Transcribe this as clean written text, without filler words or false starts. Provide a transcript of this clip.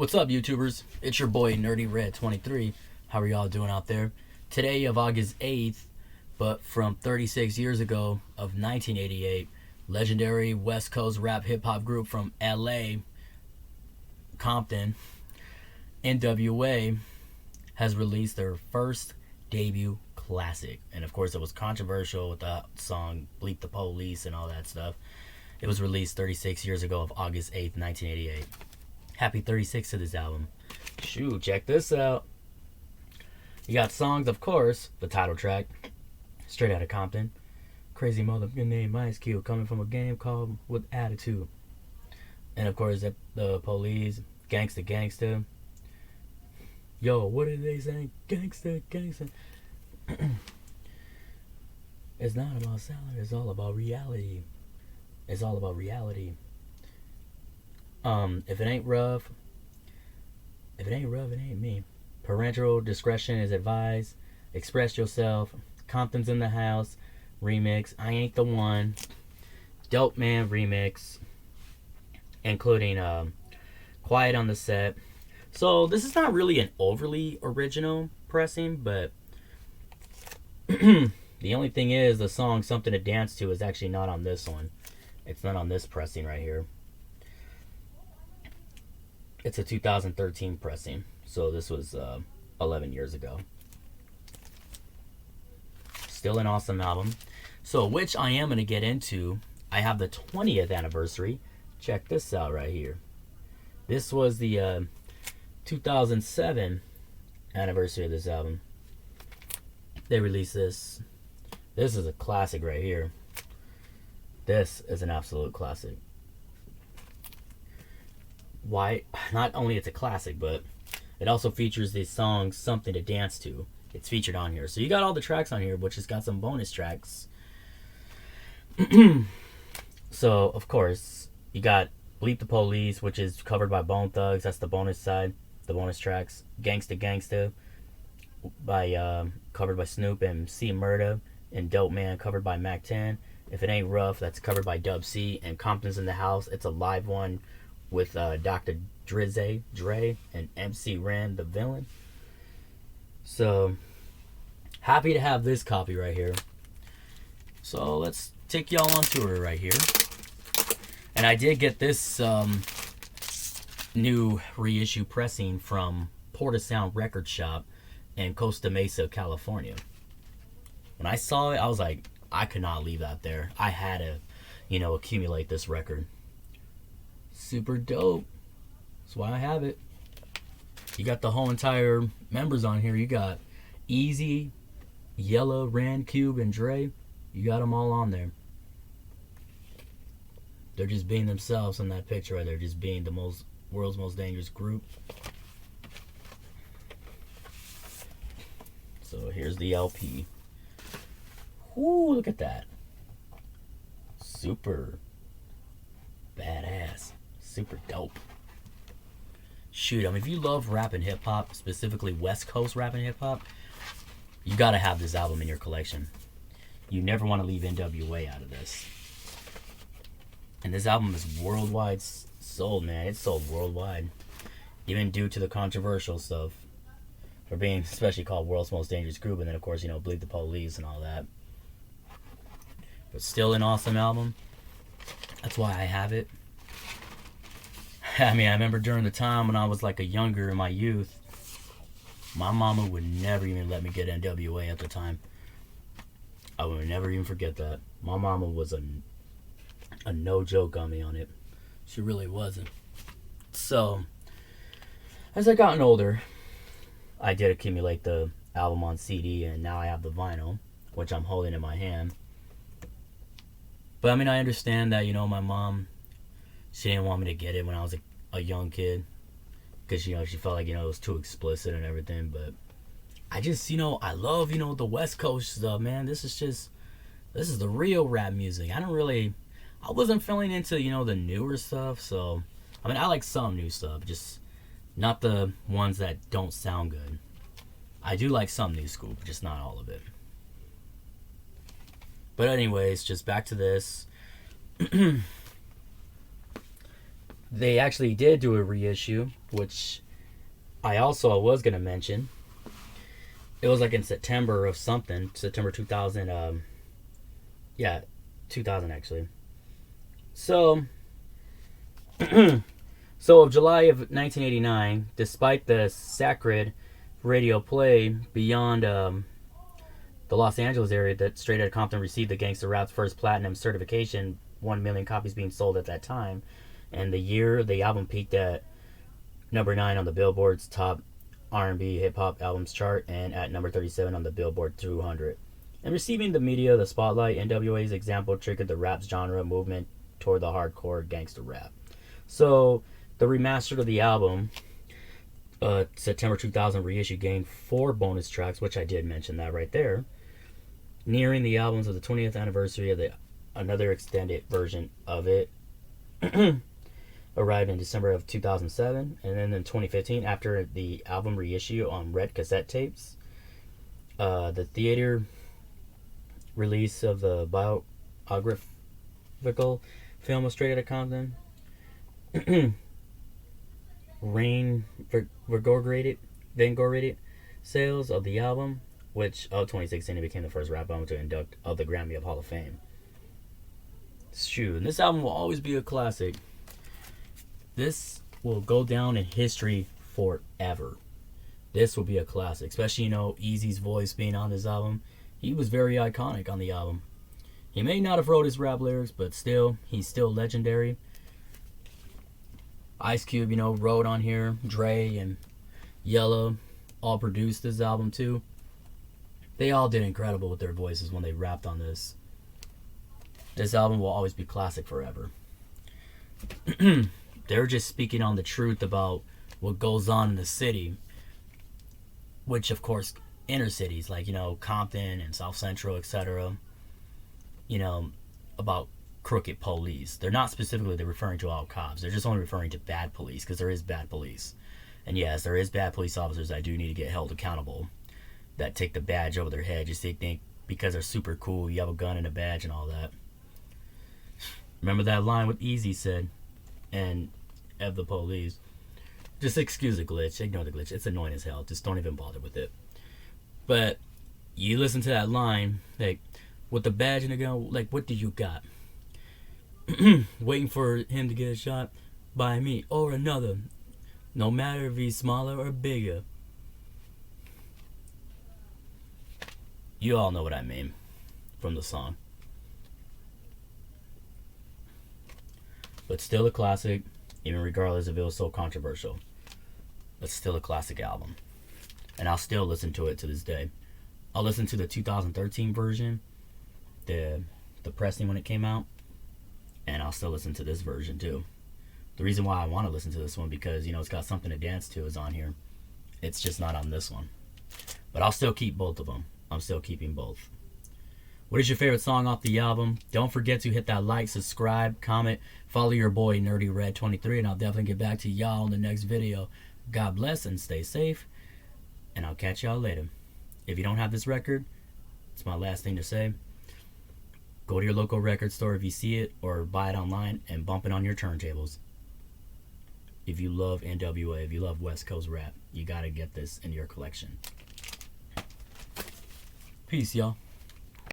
What's up, YouTubers? It's your boy NerdyRed23. How are y'all doing out there? Today of August 8th, but from 36 years ago of 1988, legendary West Coast rap hip-hop group from L.A., Compton, N.W.A, has released their first debut classic. And of course, it was controversial with the song Bleep the Police and all that stuff. It was released 36 years ago of August 8th, 1988. Happy 36 to this album. Shoot, check this out. You got songs, of course, the title track, Straight Outta Compton. Crazy motherfucking name, Ice Cube, coming from a game called With Attitude. And of course, the Police, Gangsta Gangsta. Yo, what did they say? Gangsta Gangsta. It's not about salad, it's all about reality. It's all about reality. If it ain't rough, it ain't me. Parental Discretion Iz Advised. Express Yourself. Compton's in the House. Remix. I Ain't the One. Dopeman remix. Including Quiet on the Set. So this is not really an overly original pressing, but the only thing is the song Something to Dance To is actually not on this one. It's not on this pressing right here. It's a 2013 pressing, so this was 11 years ago. Still an awesome album. So, which I am going to get into. I have the 20th anniversary. Check this out right here. This was the 2007 anniversary of this album. They released this. This is a classic right here. This is an absolute classic. Why? Not only it's a classic, but it also features the song Something to Dance To. It's featured on here. So you got all the tracks on here, which has got some bonus tracks. So, of course, you got Bleep the Police, which is covered by Bone Thugs. That's the bonus side, the bonus tracks. Gangsta Gangsta, covered by Snoop and C Murda. And Dopeman, covered by Mac 10. If It Ain't Ruff, that's covered by D.O.C. And Compton's in the House. It's a live one with Dr. Dre, and MC Ren, the villain. So, happy to have this copy right here. So, let's take y'all on tour right here. And I did get this new reissue pressing from Porta Sound Record Shop in Costa Mesa, California. When I saw it, I was like, I could not leave that there. I had to, accumulate this record. Super dope. That's why I have it. You got the whole entire members on here. You got Easy, Yella, Ren, Cube, and Dre. You got them all on there. They're just being themselves in that picture right there. Just being the world's most dangerous group. So here's the LP. Ooh, look at that. Super badass. Super dope. Shoot, if you love rap and hip-hop, specifically West Coast rap and hip-hop, you gotta have this album in your collection. You never want to leave N.W.A out of this. And this album is worldwide sold, man. It's sold worldwide. Even due to the controversial stuff. For being especially called World's Most Dangerous Group. And then, of course, Bleep the Police and all that. But still an awesome album. That's why I have it. I remember during the time when I was like younger in my youth, my mama would never even let me get N.W.A at the time. I would never even forget that. My mama was a no joke on me on it. She really wasn't. So, as I gotten older, I did accumulate the album on CD, and now I have the vinyl, which I'm holding in my hand. But I understand that, my mom, she didn't want me to get it when I was a young kid. Because, she felt like, it was too explicit and everything. But I just, I love, the West Coast stuff, man. This is the real rap music. I wasn't feeling into, the newer stuff. So, I like some new stuff. Just not the ones that don't sound good. I do like some new school, but just not all of it. But anyways, just back to this. They actually did do a reissue, which I also was going to mention. It was like in September of something, September 2000. Yeah, 2000 actually. So, so of July of 1989, despite the sacred radio play beyond the Los Angeles area, that Straight Outta Compton received the Gangsta Rap's first platinum certification, 1 million copies being sold at that time. And the year the album peaked at number 9 on the Billboard's top R&B hip hop albums chart and at number 37 on the Billboard 200. And receiving the media the spotlight, N.W.A.'s example triggered the rap genre movement toward the hardcore gangster rap. So the remastered of the album, September 2000 reissue, gained 4 bonus tracks, which I did mention that right there. Nearing the albums of the 20th anniversary of another extended version of it arrived in December of 2007, and then in 2015, after the album reissue on red cassette tapes, the theater release of the biographical film of Straight Outta Compton, Vanguarded sales of the album, which of 2016 it became the first rap album to induct of the Grammy of Hall of Fame. Shoot, and this album will always be a classic. This will go down in history forever. This will be a classic, especially, Eazy's voice being on this album. He was very iconic on the album. He may not have wrote his rap lyrics, but still, he's still legendary. Ice Cube, wrote on here. Dre and Yella all produced this album too. They all did incredible with their voices when they rapped on this. This album will always be classic forever. They're just speaking on the truth about what goes on in the city, which of course inner cities like Compton and South Central, etc. About crooked police. They're not specifically referring to all cops. They're just only referring to bad police, because there is bad police. And yes, there is bad police officers that do need to get held accountable, that take the badge over their head just to think because they're super cool, you have a gun and a badge and all that. Remember that line what Eazy said, and of the police. Just excuse the glitch, ignore the glitch. It's annoying as hell. Just don't even bother with it. But you listen to that line, like, with the badge and the gun, like, what do you got? Waiting for him to get a shot by me or another, no matter if he's smaller or bigger. You all know what I mean from the song. But still a classic, even regardless if it was so controversial. It's still a classic album. And I'll still listen to it to this day. I'll listen to the 2013 version, the pressing when it came out, and I'll still listen to this version too. The reason why I want to listen to this one, because it's got something to dance to, is on here. It's just not on this one. But I'll still keep both of them. I'm still keeping both. What is your favorite song off the album? Don't forget to hit that like, subscribe, comment, follow your boy Nerdy Red 23, and I'll definitely get back to y'all in the next video. God bless and stay safe, and I'll catch y'all later. If you don't have this record, it's my last thing to say. Go to your local record store if you see it, or buy it online and bump it on your turntables. If you love N.W.A, if you love West Coast rap, you gotta get this in your collection. Peace, y'all.